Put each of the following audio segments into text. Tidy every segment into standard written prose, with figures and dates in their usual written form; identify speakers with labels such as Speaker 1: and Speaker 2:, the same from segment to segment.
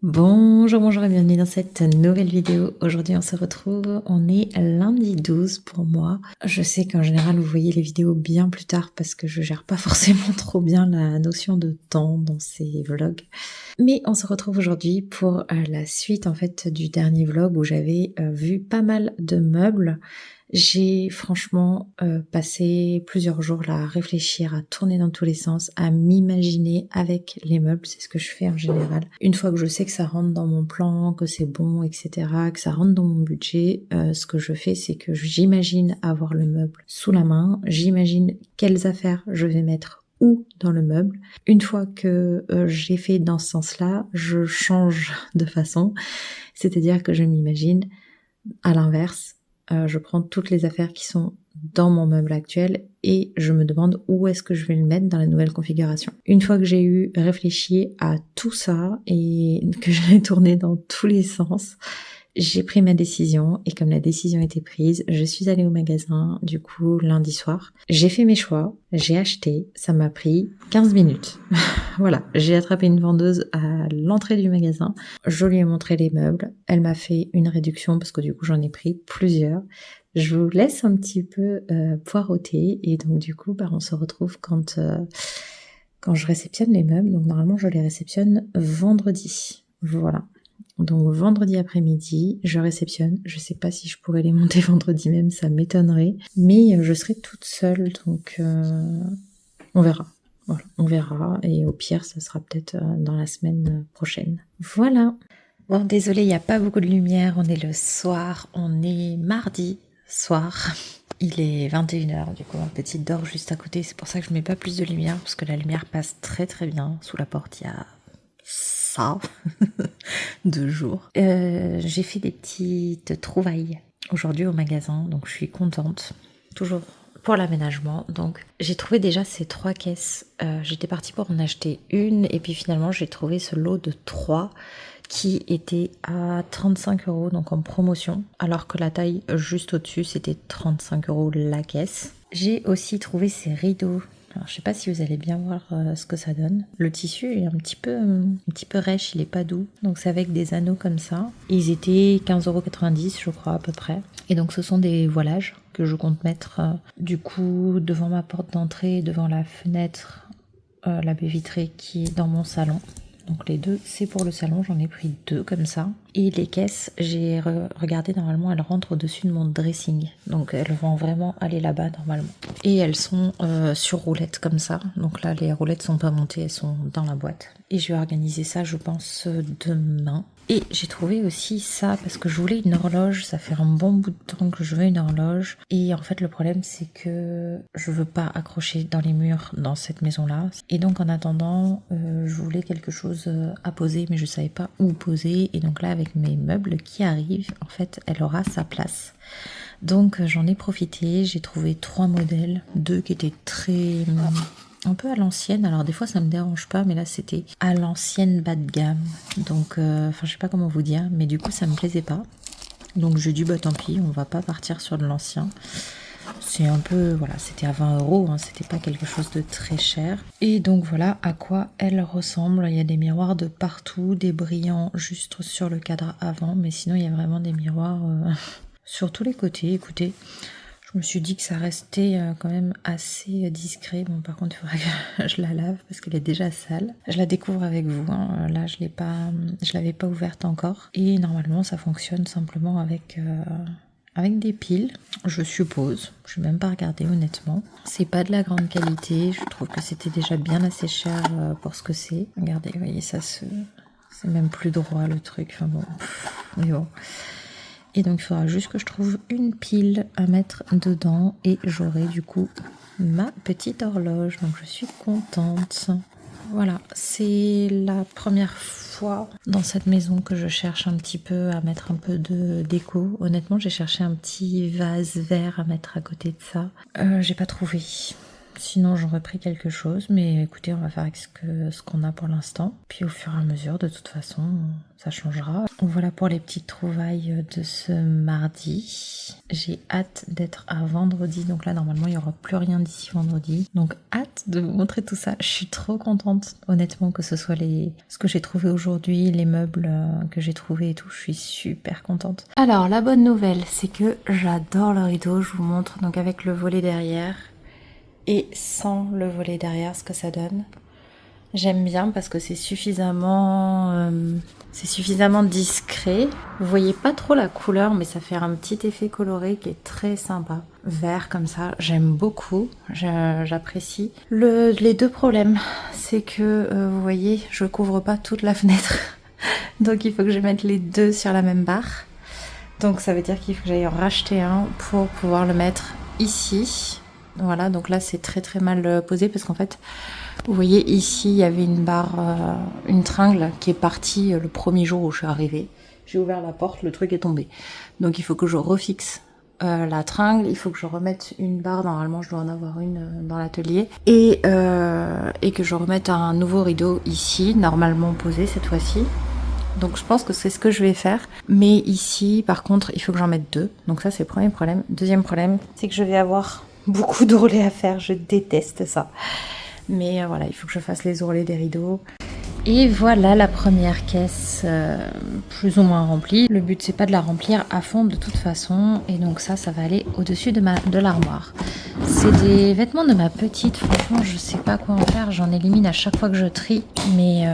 Speaker 1: Bonjour, bonjour et bienvenue dans cette nouvelle vidéo. Aujourd'hui on se retrouve, on est lundi 12 pour moi. Je sais qu'en général vous voyez les vidéos bien plus tard parce que je gère pas forcément trop bien la notion de temps dans ces vlogs. Mais on se retrouve aujourd'hui pour la suite en fait du dernier vlog où j'avais vu pas mal de meubles. J'ai franchement passé plusieurs jours là à réfléchir, à tourner dans tous les sens, à m'imaginer avec les meubles, c'est ce que je fais en général. Une fois que je sais que ça rentre dans mon plan, que c'est bon, etc., que ça rentre dans mon budget, ce que je fais c'est que j'imagine avoir le meuble sous la main, j'imagine quelles affaires je vais mettre où dans le meuble. Une fois que j'ai fait dans ce sens-là, je change de façon, c'est-à-dire que je m'imagine à l'inverse. Je prends toutes les affaires qui sont dans mon meuble actuel et je me demande où est-ce que je vais le mettre dans la nouvelle configuration. Une fois que j'ai eu réfléchi à tout ça et que je l'ai tourné dans tous les sens, j'ai pris ma décision et comme la décision était prise, je suis allée au magasin du coup lundi soir. J'ai fait mes choix, j'ai acheté, ça m'a pris 15 minutes. Voilà, j'ai attrapé une vendeuse à l'entrée du magasin, je lui ai montré les meubles, elle m'a fait une réduction parce que du coup j'en ai pris plusieurs. Je vous laisse un petit peu poireauter et donc du coup on se retrouve quand je réceptionne les meubles. Donc normalement je les réceptionne vendredi. Voilà. Donc vendredi après-midi, je réceptionne. Je sais pas si je pourrais les monter vendredi même, ça m'étonnerait. Mais je serai toute seule, donc on verra. Voilà, on verra. Et au pire, ça sera peut-être dans la semaine prochaine. Voilà. Bon, désolé, il n'y a pas beaucoup de lumière. On est le soir. On est mardi soir. Il est 21h, du coup, ma petite dort juste à côté. C'est pour ça que je mets pas plus de lumière, parce que la lumière passe très très bien. Sous la porte, il y a ça. 2 jours. J'ai fait des petites trouvailles aujourd'hui au magasin, donc je suis contente. Toujours pour l'aménagement. Donc j'ai trouvé déjà ces 3 caisses. J'étais partie pour en acheter une et puis finalement j'ai trouvé ce lot de 3 qui était à 35 €, donc en promotion, alors que la taille juste au-dessus c'était 35 € la caisse. J'ai aussi trouvé ces rideaux. Alors, je sais pas si vous allez bien voir ce que ça donne. Le tissu est un petit peu rêche, il est pas doux. Donc c'est avec des anneaux comme ça. Ils étaient 15,90 € je crois à peu près. Et donc ce sont des voilages que je compte mettre du coup devant ma porte d'entrée, devant la fenêtre, la baie vitrée qui est dans mon salon. Donc les deux, c'est pour le salon, j'en ai pris 2 comme ça. Et les caisses, j'ai regardé, normalement, elles rentrent au-dessus de mon dressing. Donc elles vont vraiment aller là-bas normalement. Et elles sont sur roulettes comme ça. Donc là, les roulettes sont pas montées, elles sont dans la boîte. Et je vais organiser ça, je pense, demain. Et j'ai trouvé aussi ça parce que je voulais une horloge, ça fait un bon bout de temps que je veux une horloge. Et en fait le problème c'est que je veux pas accrocher dans les murs dans cette maison-là. Et donc en attendant, je voulais quelque chose à poser mais je savais pas où poser. Et donc là avec mes meubles qui arrivent, en fait elle aura sa place. Donc j'en ai profité, j'ai trouvé 3 modèles, 2 qui étaient très... un peu à l'ancienne, alors des fois ça me dérange pas, mais là c'était à l'ancienne bas de gamme, donc je sais pas comment vous dire, mais du coup ça me plaisait pas, donc j'ai dit bah tant pis, on va pas partir sur de l'ancien. C'est un peu, voilà, c'était à 20 €, hein, c'était pas quelque chose de très cher. Et donc voilà à quoi elle ressemble. Il y a des miroirs de partout, des brillants juste sur le cadre avant, mais sinon il y a vraiment des miroirs sur tous les côtés. Écoutez, je me suis dit que ça restait quand même assez discret. Bon, par contre, il faudrait que je la lave parce qu'elle est déjà sale. Je la découvre avec vous. Hein. Là, je l'avais pas ouverte encore. Et normalement, ça fonctionne simplement avec des piles, je suppose. Je n'ai même pas regardé honnêtement. C'est pas de la grande qualité. Je trouve que c'était déjà bien assez cher pour ce que c'est. Regardez, vous voyez, c'est même plus droit le truc. Enfin bon, mais bon. Et donc il faudra juste que je trouve une pile à mettre dedans et j'aurai du coup ma petite horloge. Donc je suis contente. Voilà, c'est la première fois dans cette maison que je cherche un petit peu à mettre un peu de déco. Honnêtement, j'ai cherché un petit vase vert à mettre à côté de ça. J'ai pas trouvé. Sinon, j'aurais pris quelque chose, mais écoutez, on va faire avec ce qu'on a pour l'instant. Puis au fur et à mesure, de toute façon, ça changera. Voilà pour les petites trouvailles de ce mardi. J'ai hâte d'être à vendredi. Donc là, normalement, il n'y aura plus rien d'ici vendredi. Donc hâte de vous montrer tout ça. Je suis trop contente, honnêtement, que ce soit ce que j'ai trouvé aujourd'hui, les meubles que j'ai trouvés et tout. Je suis super contente. Alors, la bonne nouvelle, c'est que j'adore le rideau. Je vous montre donc avec le volet derrière. Et sans le volet derrière, ce que ça donne. J'aime bien parce que c'est suffisamment discret. Vous voyez pas trop la couleur, mais ça fait un petit effet coloré qui est très sympa. Vert comme ça, j'aime beaucoup, j'apprécie. Les deux problèmes, c'est que vous voyez, je couvre pas toute la fenêtre. Donc il faut que je mette les deux sur la même barre. Donc ça veut dire qu'il faut que j'aille en racheter un pour pouvoir le mettre ici. Voilà, donc là c'est très très mal posé parce qu'en fait, vous voyez ici il y avait une barre, une tringle qui est partie le premier jour où je suis arrivée. J'ai ouvert la porte, le truc est tombé. Donc il faut que je refixe la tringle, il faut que je remette une barre, normalement je dois en avoir une dans l'atelier. Et que je remette un nouveau rideau ici, normalement posé cette fois-ci. Donc je pense que c'est ce que je vais faire. Mais ici par contre il faut que j'en mette deux. Donc ça c'est le premier problème. Deuxième problème, c'est que je vais avoir beaucoup d'ourlets à faire, je déteste ça. Mais voilà, il faut que je fasse les ourlets des rideaux. Et voilà la première caisse plus ou moins remplie. Le but c'est pas de la remplir à fond de toute façon. Et donc ça va aller au-dessus de l'armoire. C'est des vêtements de ma petite, franchement je sais pas quoi en faire. J'en élimine à chaque fois que je trie. Mais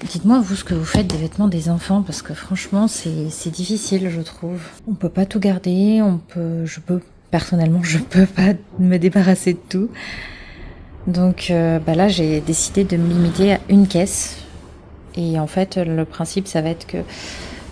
Speaker 1: dites-moi vous ce que vous faites des vêtements des enfants. Parce que franchement c'est difficile je trouve. On peut pas tout garder, personnellement, je peux pas me débarrasser de tout. Donc là, j'ai décidé de me limiter à une caisse. Et en fait, le principe, ça va être que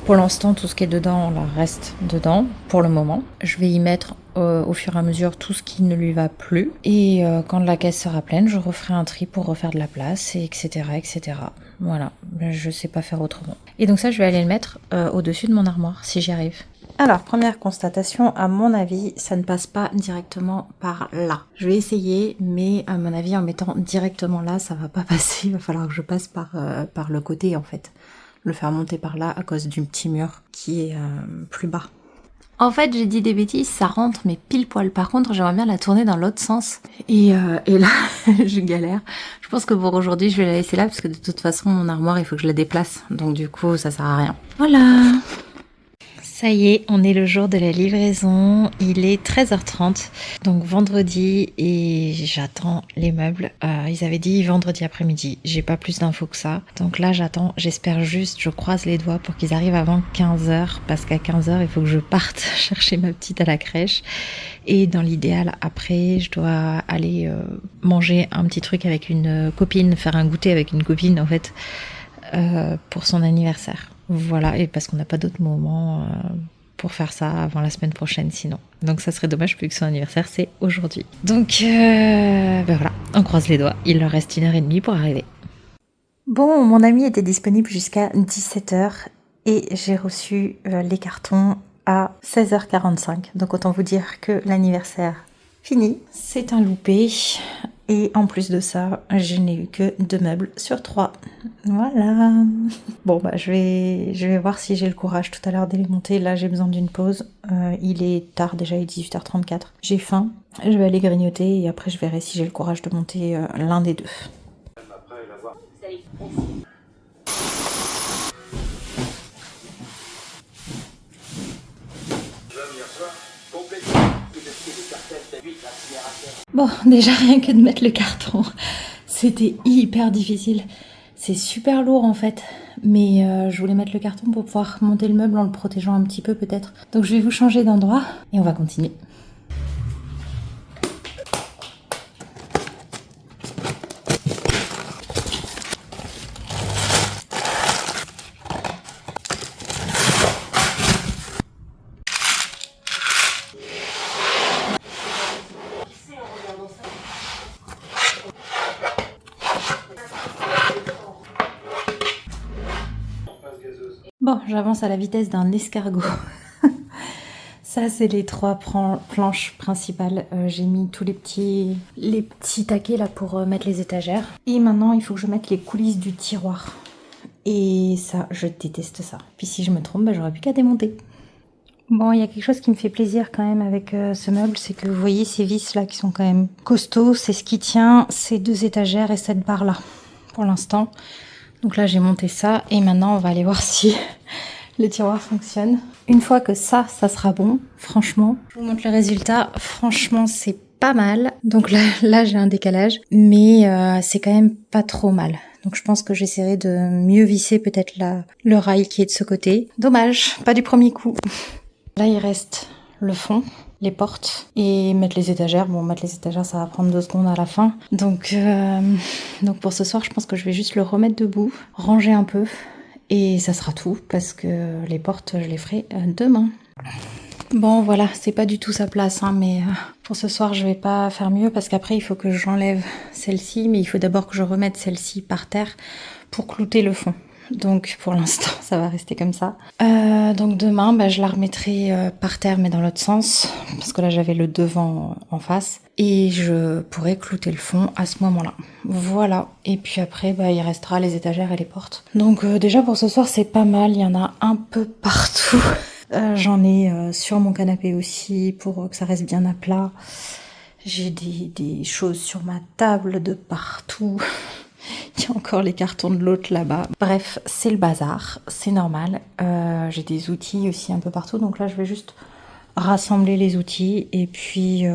Speaker 1: pour l'instant, tout ce qui est dedans, là, reste dedans pour le moment. Je vais y mettre au fur et à mesure tout ce qui ne lui va plus. Et quand la caisse sera pleine, je referai un tri pour refaire de la place, et etc., etc. Voilà, je sais pas faire autrement. Et donc ça, je vais aller le mettre au-dessus de mon armoire, si j'y arrive. Alors, première constatation, à mon avis, ça ne passe pas directement par là. Je vais essayer, mais à mon avis, en mettant directement là, ça va pas passer. Il va falloir que je passe par le côté, en fait. Le faire monter par là à cause du petit mur qui est plus bas. En fait, j'ai dit des bêtises, ça rentre, mais pile poil. Par contre, j'aimerais bien la tourner dans l'autre sens. Et là, je galère. Je pense que pour aujourd'hui, je vais la laisser là, parce que de toute façon, mon armoire, il faut que je la déplace. Donc du coup, ça sert à rien. Voilà. Ça y est, on est le jour de la livraison, il est 13h30, donc vendredi, et j'attends les meubles. Ils avaient dit vendredi après-midi, j'ai pas plus d'infos que ça. Donc là j'attends, j'espère juste, je croise les doigts pour qu'ils arrivent avant 15h, parce qu'à 15h il faut que je parte chercher ma petite à la crèche. Et dans l'idéal, après, je dois aller manger un petit truc avec une copine, faire un goûter avec une copine en fait, pour son anniversaire. Voilà, et parce qu'on n'a pas d'autre moment pour faire ça avant la semaine prochaine sinon. Donc ça serait dommage vu que son anniversaire c'est aujourd'hui. Donc voilà, on croise les doigts, il leur reste 1h30 pour arriver. Bon, mon ami était disponible jusqu'à 17h et j'ai reçu les cartons à 16h45. Donc autant vous dire que l'anniversaire fini. C'est un loupé. Et en plus de ça, je n'ai eu que 2 meubles sur 3. Voilà. Bon, je vais voir si j'ai le courage tout à l'heure de les monter. Là, j'ai besoin d'une pause. Il est tard déjà, il est 18h34. J'ai faim. Je vais aller grignoter et après, je verrai si j'ai le courage de monter l'un des deux. Bon, déjà rien que de mettre le carton, c'était hyper difficile. C'est super lourd en fait, mais je voulais mettre le carton pour pouvoir monter le meuble en le protégeant un petit peu peut-être. Donc je vais vous changer d'endroit et on va continuer. Bon, j'avance à la vitesse d'un escargot. Ça, c'est les 3 planches principales. J'ai mis tous les petits taquets là pour mettre les étagères. Et maintenant, il faut que je mette les coulisses du tiroir. Et ça, je déteste ça. Puis si je me trompe, bah, j'aurais plus qu'à démonter. Bon, il y a quelque chose qui me fait plaisir quand même avec ce meuble, c'est que vous voyez ces vis là qui sont quand même costauds. C'est ce qui tient ces 2 étagères et cette barre là pour l'instant. Donc là, j'ai monté ça et maintenant, on va aller voir si le tiroir fonctionne. Une fois que ça sera bon, franchement, je vous montre le résultat. Franchement, c'est pas mal. Donc là j'ai un décalage, mais c'est quand même pas trop mal. Donc je pense que j'essaierai de mieux visser peut-être le rail qui est de ce côté. Dommage, pas du premier coup. Là, il reste le fond, les portes et mettre les étagères. Bon, mettre les étagères, ça va prendre 2 secondes à la fin. Donc pour ce soir, je pense que je vais juste le remettre debout, ranger un peu. Et ça sera tout, parce que les portes, je les ferai demain. Bon, voilà, c'est pas du tout sa place, hein, mais pour ce soir, je vais pas faire mieux, parce qu'après, il faut que j'enlève celle-ci, mais il faut d'abord que je remette celle-ci par terre pour clouter le fond. Donc, pour l'instant, ça va rester comme ça. Donc, demain, bah, je la remettrai par terre, mais dans l'autre sens, parce que là, j'avais le devant en face. Et je pourrai clouter le fond à ce moment-là. Voilà. Et puis après, bah, il restera les étagères et les portes. Donc, déjà, pour ce soir, c'est pas mal. Il y en a un peu partout. J'en ai sur mon canapé aussi, pour que ça reste bien à plat. J'ai des choses sur ma table de partout. Il y a encore les cartons de l'autre là-bas. Bref, c'est le bazar, c'est normal. J'ai des outils aussi un peu partout, donc là je vais juste rassembler les outils et puis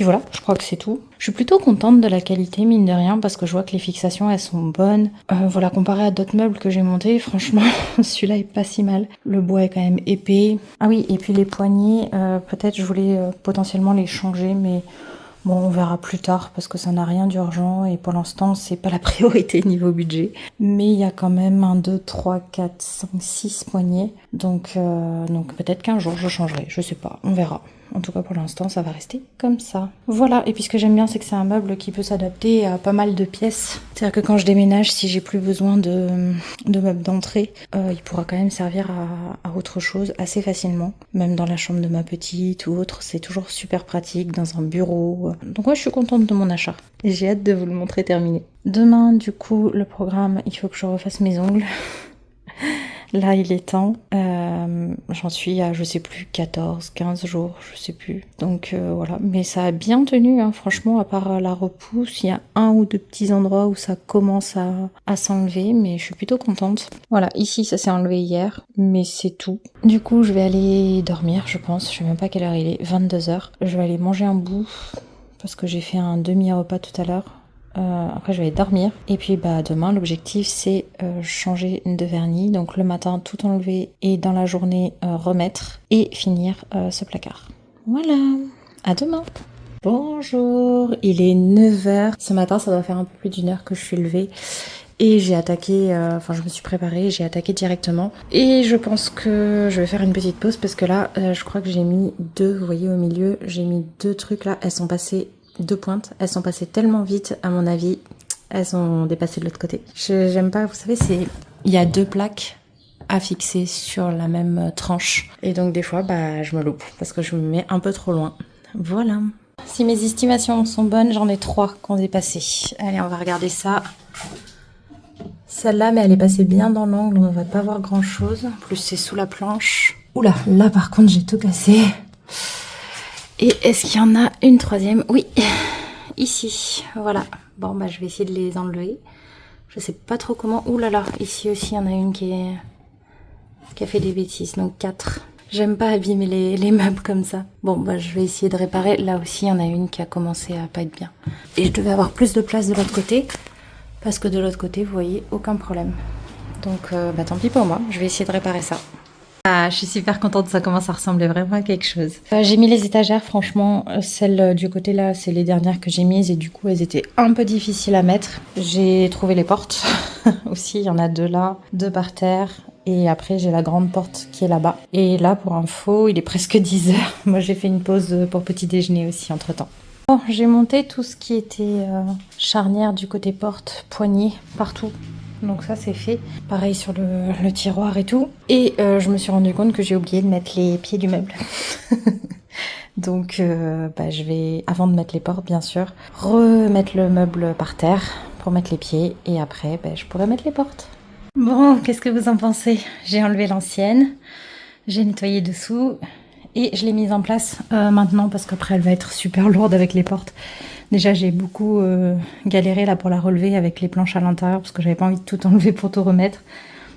Speaker 1: voilà, je crois que c'est tout. Je suis plutôt contente de la qualité, mine de rien, parce que je vois que les fixations elles sont bonnes. Voilà, comparé à d'autres meubles que j'ai montés, franchement, celui-là est pas si mal. Le bois est quand même épais. Ah oui, et puis les poignées, peut-être je voulais potentiellement les changer, mais bon, on verra plus tard parce que ça n'a rien d'urgent et pour l'instant, c'est pas la priorité niveau budget. Mais il y a quand même 1, 2, 3, 4, 5, 6 poignées. Donc peut-être qu'un jour je changerai, je sais pas, on verra. En tout cas, pour l'instant, ça va rester comme ça. Voilà, et puis ce que j'aime bien, c'est que c'est un meuble qui peut s'adapter à pas mal de pièces. C'est-à-dire que quand je déménage, si j'ai plus besoin de meubles d'entrée, il pourra quand même servir à autre chose assez facilement. Même dans la chambre de ma petite ou autre, c'est toujours super pratique, dans un bureau. Donc ouais, je suis contente de mon achat. Et j'ai hâte de vous le montrer terminé. Demain, du coup, le programme, il faut que je refasse mes ongles. Là, il est temps. J'en suis à, je sais plus, 14, 15 jours, je sais plus. Donc voilà, mais ça a bien tenu, hein, franchement, à part la repousse. Il y a 1 ou 2 petits endroits où ça commence à s'enlever, mais je suis plutôt contente. Voilà, ici, ça s'est enlevé hier, mais c'est tout. Du coup, je vais aller dormir, je pense. Je sais même pas quelle heure il est, 22h. Je vais aller manger un bout, parce que j'ai fait un demi-repas tout à l'heure. Après je vais dormir et puis bah demain l'objectif c'est changer de vernis, donc le matin tout enlever et dans la journée remettre et finir ce placard. Voilà, à demain. Bonjour, il est 9h. Ce matin ça doit faire un peu plus d'1 heure que je suis levée et j'ai attaqué, je me suis préparée, j'ai attaqué directement et je pense que je vais faire une petite pause parce que là je crois que j'ai mis 2, vous voyez au milieu, j'ai mis 2 trucs là, elles sont passées 2 pointes, elles sont passées tellement vite, à mon avis, elles ont dépassé de l'autre côté. J'aime pas, vous savez, il y a 2 plaques à fixer sur la même tranche. Et donc des fois, bah, je me loupe parce que je me mets un peu trop loin. Voilà. Si mes estimations sont bonnes, j'en ai 3 qui ont dépassé. Allez, on va regarder ça. Celle-là, mais elle est passée bien dans l'angle, on ne va pas voir grand-chose. En plus, c'est sous la planche. Oula, là par contre, j'ai tout cassé. Et est-ce qu'il y en a une 3e? Oui, ici, voilà. Bon, bah je vais essayer de les enlever. Je sais pas trop comment. Ouh là là, ici aussi, il y en a une qui a fait des bêtises, donc 4. J'aime pas abîmer les meubles comme ça. Bon, bah je vais essayer de réparer. Là aussi, il y en a une qui a commencé à pas être bien. Et je devais avoir plus de place de l'autre côté, parce que de l'autre côté, vous voyez, aucun problème. Donc, bah tant pis pour moi, je vais essayer de réparer ça. Ah, je suis super contente, ça commence à ressembler vraiment à quelque chose. J'ai mis les étagères, franchement, celles du côté là, c'est les dernières que j'ai mises et du coup elles étaient un peu difficiles à mettre. J'ai trouvé les portes aussi, il y en a 2 là, 2 par terre et après j'ai la grande porte qui est là-bas. Et là pour info, il est presque 10h, moi j'ai fait une pause pour petit déjeuner aussi entre temps. Bon, j'ai monté tout ce qui était charnière du côté porte, poignée, partout. donc ça c'est fait. Pareil sur le tiroir et tout. Et je me suis rendu compte que j'ai oublié de mettre les pieds du meuble. Donc je vais, avant de mettre les portes bien sûr, remettre le meuble par terre pour mettre les pieds et après je pourrai mettre les portes. Bon, qu'est-ce que vous en pensez? J'ai enlevé l'ancienne, j'ai nettoyé dessous et je l'ai mise en place maintenant parce qu'après elle va être super lourde avec les portes. Déjà j'ai beaucoup galéré là pour la relever avec les planches à l'intérieur parce que j'avais pas envie de tout enlever pour tout remettre,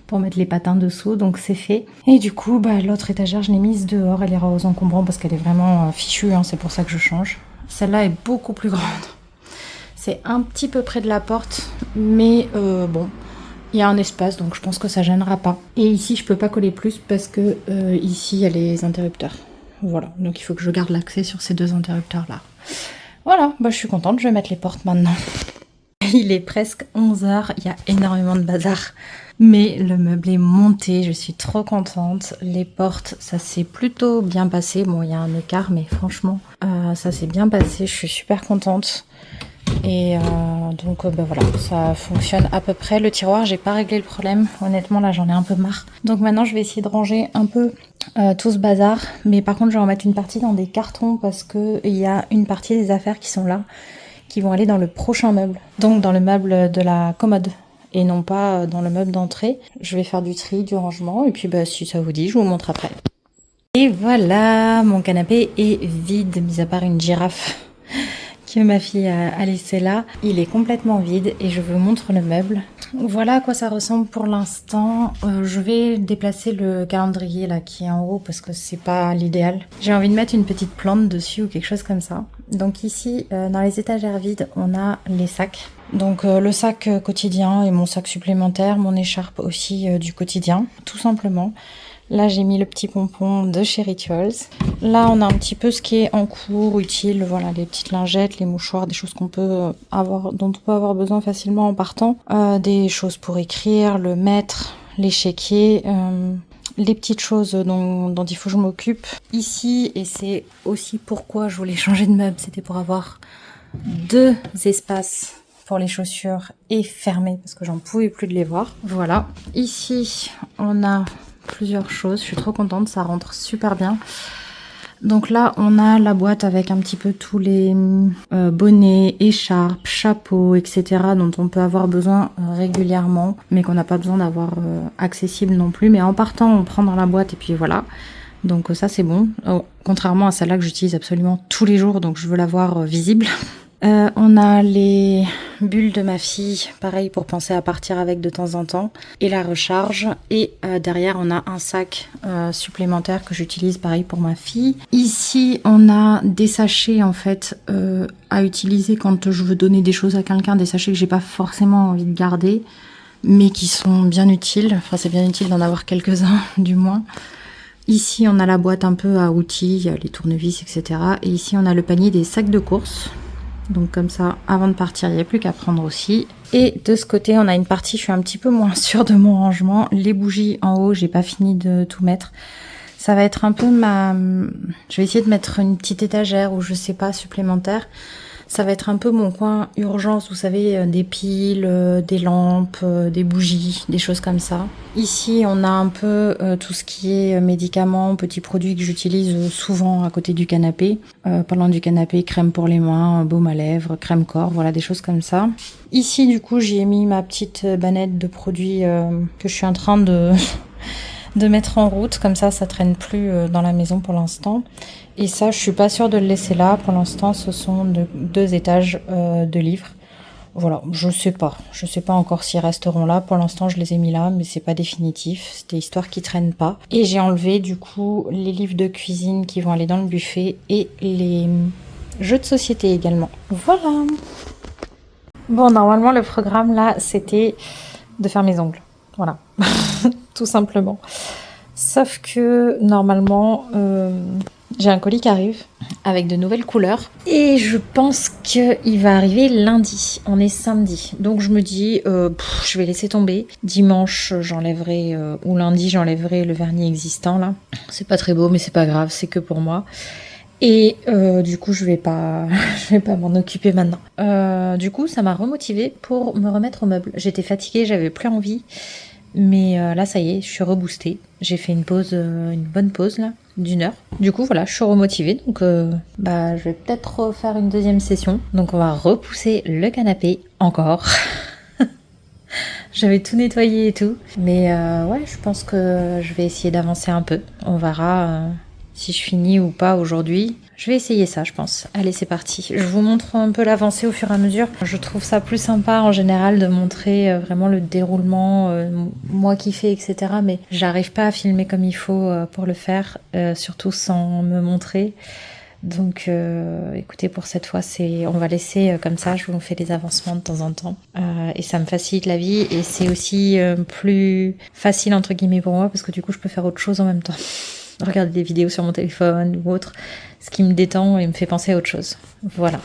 Speaker 1: pour mettre les patins dessous, donc c'est fait. Et du coup l'autre étagère je l'ai mise dehors, elle ira aux encombrants parce qu'elle est vraiment fichue, hein, c'est pour ça que je change. Celle-là est beaucoup plus grande. C'est un petit peu près de la porte, mais bon, il y a un espace donc je pense que ça gênera pas. Et ici je peux pas coller plus parce que ici il y a les interrupteurs. Voilà, donc il faut que je garde l'accès sur ces deux interrupteurs là. Voilà, je suis contente, je vais mettre les portes maintenant. Il est presque 11h, il y a énormément de bazar. Mais le meuble est monté, je suis trop contente. Les portes, ça s'est plutôt bien passé. Bon, il y a un écart, mais franchement, ça s'est bien passé. Je suis super contente. Et donc voilà, ça fonctionne à peu près. Le tiroir, j'ai pas réglé le problème. Honnêtement, là, j'en ai un peu marre. Donc maintenant, je vais essayer de ranger un peu tout ce bazar. Mais par contre, je vais en mettre une partie dans des cartons parce qu'il y a une partie des affaires qui sont là, qui vont aller dans le prochain meuble. Donc dans le meuble de la commode et non pas dans le meuble d'entrée. Je vais faire du tri, du rangement et puis si ça vous dit, je vous montre après. Et voilà, mon canapé est vide, mis à part une girafe que ma fille a laissé là. Il est complètement vide et je vous montre le meuble. Voilà à quoi ça ressemble pour l'instant. Je vais déplacer le calendrier là qui est en haut parce que c'est pas l'idéal. J'ai envie de mettre une petite plante dessus ou quelque chose comme ça. Donc ici, dans les étagères vides, on a les sacs. Donc le sac quotidien et mon sac supplémentaire, mon écharpe aussi du quotidien, tout simplement. Là, j'ai mis le petit pompon de chez Rituals. Là, on a un petit peu ce qui est en cours, utile. Voilà, les petites lingettes, les mouchoirs, des choses qu'on peut avoir, dont on peut avoir besoin facilement en partant. Des choses pour écrire, le maître, les chéquiers, les petites choses dont il faut que je m'occupe. Ici, et c'est aussi pourquoi je voulais changer de meuble, c'était pour avoir 2 espaces pour les chaussures et fermés parce que j'en pouvais plus de les voir. Voilà. Ici, on a plusieurs choses, je suis trop contente, ça rentre super bien. Donc là, on a la boîte avec un petit peu tous les bonnets, écharpes, chapeaux, etc. dont on peut avoir besoin régulièrement, mais qu'on n'a pas besoin d'avoir accessible non plus. Mais en partant, on prend dans la boîte et puis voilà. Donc ça, c'est bon. Contrairement à celle-là que j'utilise absolument tous les jours, donc je veux l'avoir visible. On a les bulles de ma fille, pareil pour penser à partir avec de temps en temps, et la recharge. Et derrière on a un sac supplémentaire que j'utilise pareil pour ma fille. Ici on a des sachets en fait à utiliser quand je veux donner des choses à quelqu'un, des sachets que j'ai pas forcément envie de garder, mais qui sont bien utiles. Enfin c'est bien utile d'en avoir quelques-uns du moins. Ici on a la boîte un peu à outils, les tournevis, etc. Et ici on a le panier des sacs de course. Donc comme ça, avant de partir, il n'y a plus qu'à prendre aussi. Et de ce côté, on a une partie, je suis un petit peu moins sûre de mon rangement. Les bougies en haut, j'ai pas fini de tout mettre. Ça va être un peu je vais essayer de mettre une petite étagère ou je sais pas, supplémentaire. Ça va être un peu mon coin urgence, vous savez, des piles, des lampes, des bougies, des choses comme ça. Ici, on a un peu tout ce qui est médicaments, petits produits que j'utilise souvent à côté du canapé. Parlant du canapé, crème pour les mains, baume à lèvres, crème corps, voilà, des choses comme ça. Ici, du coup, j'y ai mis ma petite banette de produits que je suis en train de mettre en route. Comme ça traîne plus dans la maison pour l'instant. Et ça, je suis pas sûre de le laisser là. Pour l'instant, ce sont 2 étages de livres. Voilà, je sais pas encore s'ils resteront là. Pour l'instant, je les ai mis là, mais c'est pas définitif. C'était histoire qu'ils traînent pas. Et j'ai enlevé du coup les livres de cuisine qui vont aller dans le buffet et les jeux de société également. Voilà. Bon, normalement, le programme là, c'était de faire mes ongles. Voilà, tout simplement. Sauf que normalement, j'ai un colis qui arrive avec de nouvelles couleurs. Et je pense qu'il va arriver lundi. On est samedi. Donc je me dis, je vais laisser tomber. Dimanche, j'enlèverai, ou lundi, j'enlèverai le vernis existant là. C'est pas très beau, mais c'est pas grave, c'est que pour moi. Et du coup, je vais pas, je vais pas m'en occuper maintenant. Du coup, ça m'a remotivée pour me remettre au meuble. J'étais fatiguée, j'avais plus envie. Mais là, ça y est, je suis reboostée. J'ai fait une pause, une bonne pause là, d'1 heure. Du coup, voilà, je suis remotivée. Donc, je vais peut-être refaire une deuxième session. Donc, on va repousser le canapé encore. J'avais tout nettoyé et tout. Mais ouais, je pense que je vais essayer d'avancer un peu. On verra si je finis ou pas aujourd'hui. Je vais essayer ça, je pense. Allez, c'est parti. Je vous montre un peu l'avancée au fur et à mesure. Je trouve ça plus sympa en général de montrer vraiment le déroulement, moi qui fais, etc. Mais j'arrive pas à filmer comme il faut pour le faire, surtout sans me montrer. Donc écoutez, pour cette fois, on va laisser comme ça, je vous fais les avancements de temps en temps. Et ça me facilite la vie et c'est aussi plus facile entre guillemets pour moi parce que du coup, je peux faire autre chose en même temps. Regarder des vidéos sur mon téléphone ou autre, ce qui me détend et me fait penser à autre chose. Voilà.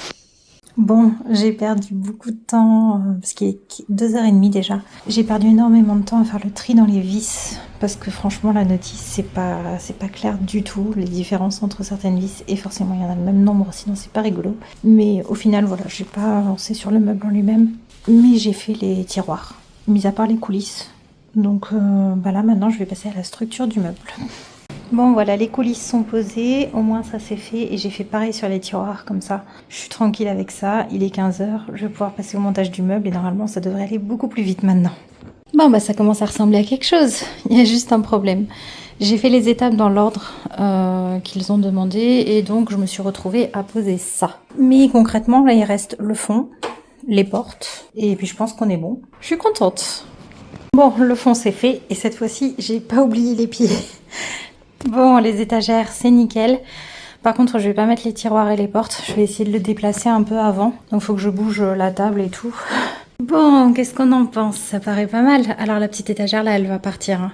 Speaker 1: Bon, j'ai perdu beaucoup de temps, parce qu'il est 2h30 déjà. J'ai perdu énormément de temps à faire le tri dans les vis, parce que franchement la notice c'est pas clair du tout, les différences entre certaines vis, et forcément il y en a le même nombre, sinon c'est pas rigolo. Mais au final voilà, j'ai pas avancé sur le meuble en lui-même, mais j'ai fait les tiroirs, mis à part les coulisses. Donc là maintenant je vais passer à la structure du meuble. Bon voilà, les coulisses sont posées, au moins ça c'est fait et j'ai fait pareil sur les tiroirs comme ça. Je suis tranquille avec ça, il est 15h, je vais pouvoir passer au montage du meuble et normalement ça devrait aller beaucoup plus vite maintenant. Bon ça commence à ressembler à quelque chose, il y a juste un problème. J'ai fait les étapes dans l'ordre qu'ils ont demandé et donc je me suis retrouvée à poser ça. Mais concrètement là il reste le fond, les portes et puis je pense qu'on est bon. Je suis contente. Bon le fond c'est fait et cette fois-ci j'ai pas oublié les pieds. Bon, les étagères, c'est nickel. Par contre, je vais pas mettre les tiroirs et les portes. Je vais essayer de le déplacer un peu avant. Donc, il faut que je bouge la table et tout. Bon, qu'est-ce qu'on en pense? Ça paraît pas mal. Alors, la petite étagère, là, elle va partir. Hein.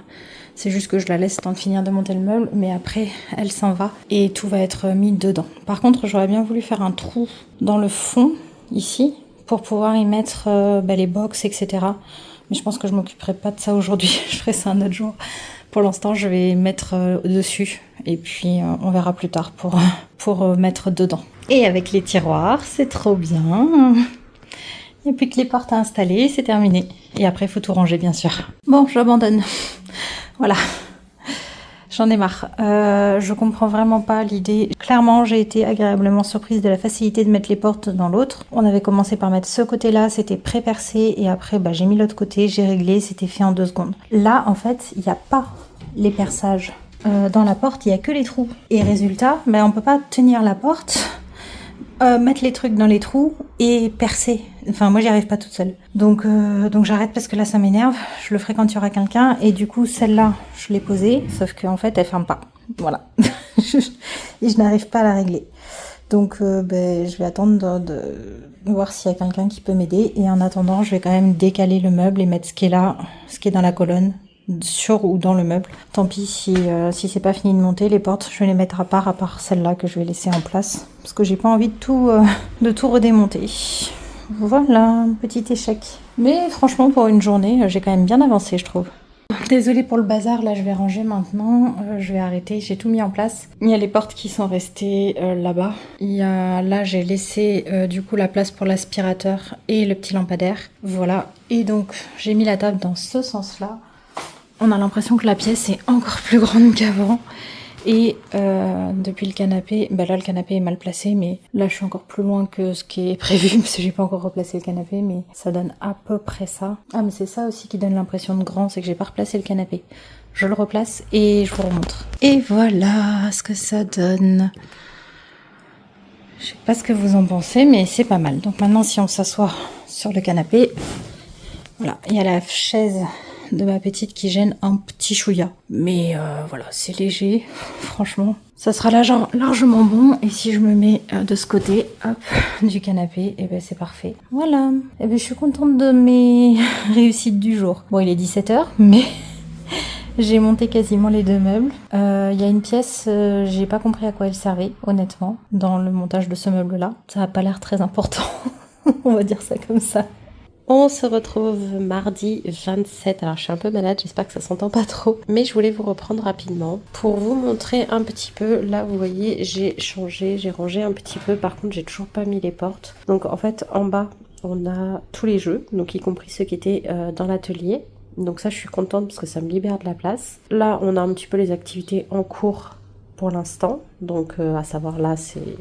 Speaker 1: C'est juste que je la laisse temps de finir de monter le meuble. Mais après, elle s'en va. Et tout va être mis dedans. Par contre, j'aurais bien voulu faire un trou dans le fond, ici, pour pouvoir y mettre les box, etc. Mais je pense que je m'occuperai pas de ça aujourd'hui. Je ferai ça un autre jour. Pour l'instant, je vais mettre dessus et puis on verra plus tard pour mettre dedans. Et avec les tiroirs, c'est trop bien. Il n'y a plus que les portes à installer, c'est terminé. Et après, il faut tout ranger, bien sûr. Bon, j'abandonne. Voilà. J'en ai marre. Je comprends vraiment pas l'idée. Clairement, j'ai été agréablement surprise de la facilité de mettre les portes dans l'autre. On avait commencé par mettre ce côté-là, c'était pré-percé, et après, j'ai mis l'autre côté, j'ai réglé, c'était fait en 2 secondes. Là, en fait, il n'y a pas les perçages. Dans la porte, il n'y a que les trous. Et résultat, on peut pas tenir la porte, mettre les trucs dans les trous et percer. Enfin, moi, j'y arrive pas toute seule. Donc j'arrête parce que là, ça m'énerve. Je le ferai quand il y aura quelqu'un. Et du coup, celle-là, je l'ai posée, sauf qu'en fait, elle ferme pas. Voilà. Et je n'arrive pas à la régler. Donc, je vais attendre de voir s'il y a quelqu'un qui peut m'aider. Et en attendant, je vais quand même décaler le meuble et mettre ce qui est là, ce qui est dans la colonne, sur ou dans le meuble. Tant pis si c'est pas fini de monter, les portes, je vais les mettre à part celle-là que je vais laisser en place. Parce que j'ai pas envie de tout redémonter. Voilà, un petit échec. Mais franchement, pour une journée, j'ai quand même bien avancé, je trouve. Désolée pour le bazar, là je vais ranger maintenant, je vais arrêter, j'ai tout mis en place. Il y a les portes qui sont restées là-bas. Là j'ai laissé du coup la place pour l'aspirateur et le petit lampadaire. Voilà, et donc j'ai mis la table dans ce sens-là. On a l'impression que la pièce est encore plus grande qu'avant. Et depuis le canapé, là le canapé est mal placé, mais là je suis encore plus loin que ce qui est prévu parce que j'ai pas encore replacé le canapé, mais ça donne à peu près ça. Ah mais c'est ça aussi qui donne l'impression de grand, c'est que j'ai pas replacé le canapé. Je le replace et je vous remontre. Et voilà ce que ça donne. Je sais pas ce que vous en pensez, mais c'est pas mal. Donc maintenant si on s'assoit sur le canapé, voilà, il y a la chaise de ma petite qui gêne un petit chouïa. Mais voilà, c'est léger, franchement. Ça sera largement bon. Et si je me mets de ce côté, hop, du canapé, et c'est parfait. Voilà. Et je suis contente de mes réussites du jour. Bon, il est 17h, mais j'ai monté quasiment les 2 meubles. Il y a une pièce, j'ai pas compris à quoi elle servait, honnêtement, dans le montage de ce meuble-là. Ça a pas l'air très important. On va dire ça comme ça.
Speaker 2: On se retrouve mardi 27, alors je suis un peu malade, j'espère que ça s'entend pas trop, mais je voulais vous reprendre rapidement pour vous montrer un petit peu. Là vous voyez j'ai changé, j'ai rangé un petit peu, par contre j'ai toujours pas mis les portes. Donc en fait en bas on a tous les jeux, donc y compris ceux qui étaient dans l'atelier. Donc ça je suis contente parce que ça me libère de la place. Là on a un petit peu les activités en cours pour l'instant, donc à savoir là c'est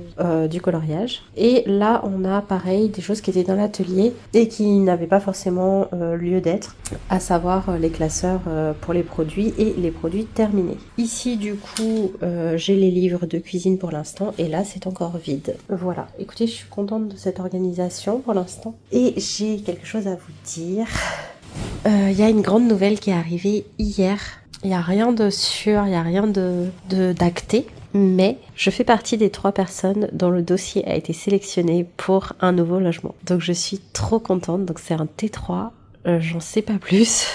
Speaker 2: du coloriage, et là on a pareil des choses qui étaient dans l'atelier et qui n'avaient pas forcément lieu d'être, à savoir les classeurs pour les produits et les produits terminés. Ici du coup j'ai les livres de cuisine pour l'instant et là c'est encore vide. Voilà, écoutez, je suis contente de cette organisation pour l'instant et j'ai quelque chose à vous dire. Y a une grande nouvelle qui est arrivée hier. Il n'y a rien de sûr, il n'y a rien d'acté, mais je fais partie des 3 personnes dont le dossier a été sélectionné pour un nouveau logement. Donc je suis trop contente, donc c'est un T3, j'en sais pas plus.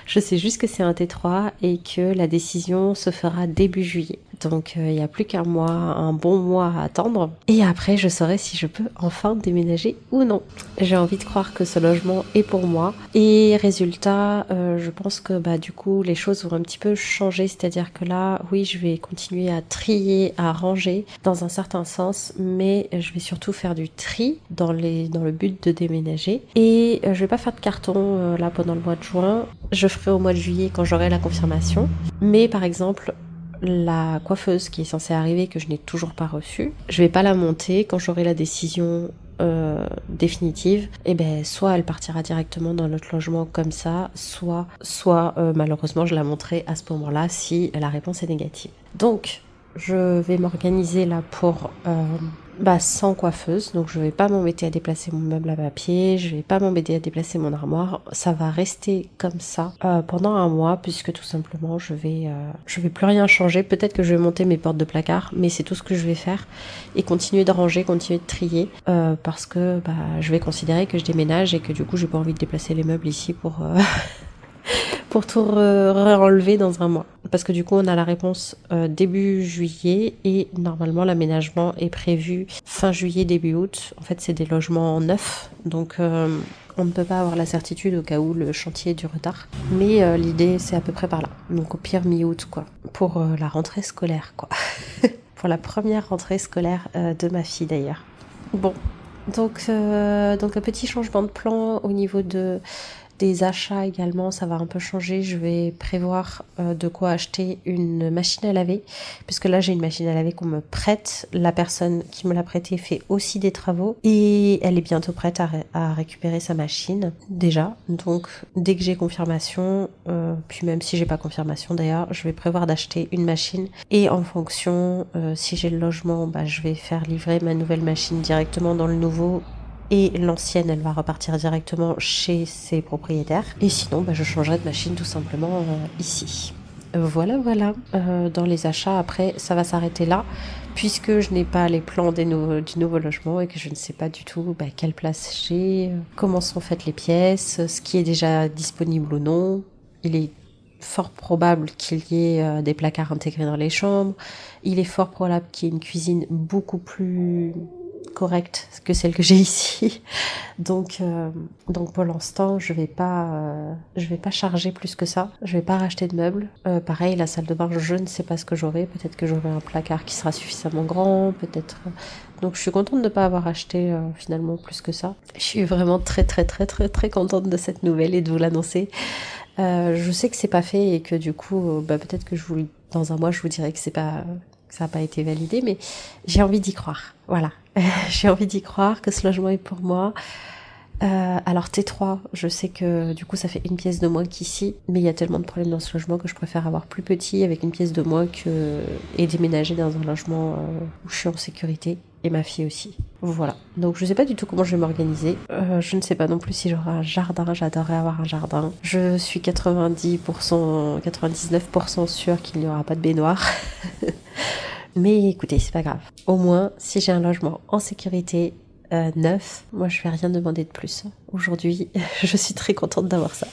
Speaker 2: Je sais juste que c'est un T3 et que la décision se fera début juillet. Donc il n'y a plus qu'un mois, un bon mois à attendre. Et après, je saurai si je peux enfin déménager ou non. J'ai envie de croire que ce logement est pour moi. Et résultat, je pense que du coup, les choses vont un petit peu changer. C'est-à-dire que là, oui, je vais continuer à trier, à ranger dans un certain sens. Mais je vais surtout faire du tri dans le but de déménager. Et je vais pas faire de carton là pendant le mois de juin. Je ferai au mois de juillet quand j'aurai la confirmation. Mais par exemple, la coiffeuse qui est censée arriver, que je n'ai toujours pas reçue, je vais pas la monter quand j'aurai la décision définitive. Et soit elle partira directement dans notre logement comme ça, soit malheureusement je la monterai à ce moment-là si la réponse est négative. Donc je vais m'organiser là pour sans coiffeuse, donc je vais pas m'embêter à déplacer mon meuble à papier, je vais pas m'embêter à déplacer mon armoire, ça va rester comme ça pendant un mois, puisque tout simplement je vais plus rien changer. Peut-être que je vais monter mes portes de placard, mais c'est tout ce que je vais faire, et continuer de ranger, continuer de trier, parce que je vais considérer que je déménage et que du coup j'ai pas envie de déplacer les meubles ici pour pour tout enlever dans un mois. Parce que du coup, on a la réponse début juillet et normalement, l'aménagement est prévu fin juillet, début août. En fait, c'est des logements neufs, donc on ne peut pas avoir la certitude au cas où le chantier est du retard. Mais l'idée, c'est à peu près par là. Donc au pire, mi-août, quoi. Pour la rentrée scolaire, quoi. Pour la première rentrée scolaire de ma fille, d'ailleurs. Bon, donc un petit changement de plan au niveau des achats également, ça va un peu changer. Je vais prévoir de quoi acheter une machine à laver, puisque là j'ai une machine à laver qu'on me prête. La personne qui me l'a prêtée fait aussi des travaux et elle est bientôt prête à récupérer sa machine déjà. Donc dès que j'ai confirmation, puis même si j'ai pas confirmation d'ailleurs, je vais prévoir d'acheter une machine, et en fonction si j'ai le logement, je vais faire livrer ma nouvelle machine directement dans le nouveau, et l'ancienne elle va repartir directement chez ses propriétaires, et sinon je changerai de machine tout simplement ici. Voilà. Dans les achats, après ça va s'arrêter là, puisque je n'ai pas les plans du nouveau logement et que je ne sais pas du tout quelle place j'ai, comment sont faites les pièces, ce qui est déjà disponible ou non. Il est fort probable qu'il y ait des placards intégrés dans les chambres. Il est fort probable qu'il y ait une cuisine beaucoup plus correcte que celle que j'ai ici. Donc pour l'instant, je vais pas charger plus que ça. Je vais pas racheter de meubles. Pareil, la salle de bain, je ne sais pas ce que j'aurai. Peut-être que j'aurai un placard qui sera suffisamment grand, peut-être. Donc je suis contente de ne pas avoir acheté finalement plus que ça. Je suis vraiment très très très très très contente de cette nouvelle et de vous l'annoncer. Je sais que c'est pas fait et que du coup, peut-être que dans un mois, je vous dirai que ça n'a pas été validé, mais j'ai envie d'y croire. Voilà. J'ai envie d'y croire que ce logement est pour moi. Alors T3, je sais que du coup ça fait une pièce de moins qu'ici, mais il y a tellement de problèmes dans ce logement que je préfère avoir plus petit avec une pièce de moins et déménager dans un logement où je suis en sécurité, et ma fille aussi. Voilà. Donc je sais pas du tout comment je vais m'organiser. Je ne sais pas non plus si j'aurai un jardin. J'adorerais avoir un jardin. Je suis 99% sûre qu'il n'y aura pas de baignoire. Mais écoutez, c'est pas grave. Au moins, si j'ai un logement en sécurité, neuf, moi je vais rien demander de plus. Aujourd'hui, je suis très contente d'avoir ça.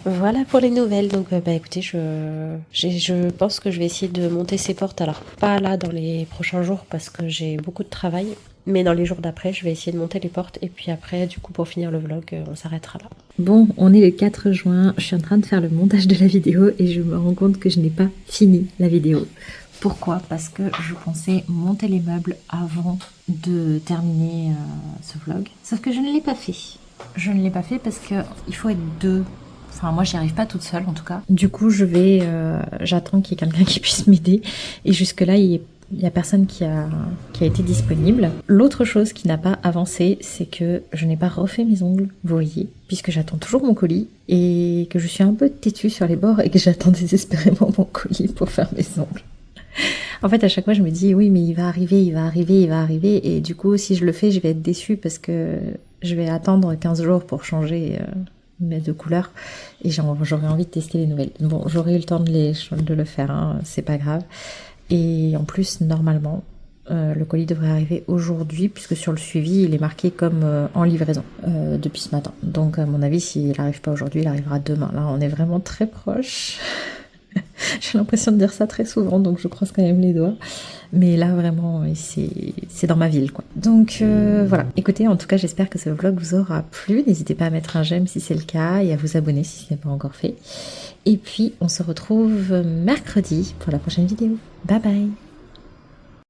Speaker 2: Voilà pour les nouvelles. Donc, bah écoutez, je pense que je vais essayer de monter ces portes. Alors, pas là dans les prochains jours parce que j'ai beaucoup de travail. Mais dans les jours d'après, je vais essayer de monter les portes. Et puis après, du coup, pour finir le vlog, on s'arrêtera là.
Speaker 1: Bon, on est le 4 juin. Je suis en train de faire le montage de la vidéo et je me rends compte que je n'ai pas fini la vidéo. Pourquoi? Parce que je pensais monter les meubles avant de terminer ce vlog. Sauf que je ne l'ai pas fait. Je ne l'ai pas fait parce qu'il faut être deux. Enfin, moi, j'y arrive pas toute seule, en tout cas. Du coup, j'attends qu'il y ait quelqu'un qui puisse m'aider. Et jusque-là, il y a personne qui a été disponible. L'autre chose qui n'a pas avancé, c'est que je n'ai pas refait mes ongles, vous voyez, puisque j'attends toujours mon colis et que je suis un peu têtue sur les bords et que j'attends désespérément mon colis pour faire mes ongles. En fait, à chaque fois, je me dis, oui, mais il va arriver, il va arriver, il va arriver. Et du coup, si je le fais, je vais être déçue parce que je vais attendre 15 jours pour changer de couleur. Et j'aurais envie de tester les nouvelles. Bon, j'aurai eu le temps de le faire, hein, c'est pas grave. Et en plus, normalement, le colis devrait arriver aujourd'hui, puisque sur le suivi, il est marqué comme en livraison depuis ce matin. Donc, à mon avis, s'il n'arrive pas aujourd'hui, il arrivera demain. Là, on est vraiment très proche. J'ai l'impression de dire ça très souvent, donc je croise quand même les doigts. Mais là, vraiment, c'est dans ma ville, quoi. Donc, voilà. Écoutez, en tout cas, j'espère que ce vlog vous aura plu. N'hésitez pas à mettre un j'aime si c'est le cas et à vous abonner si ce n'est pas encore fait. Et puis, on se retrouve mercredi pour la prochaine vidéo. Bye bye!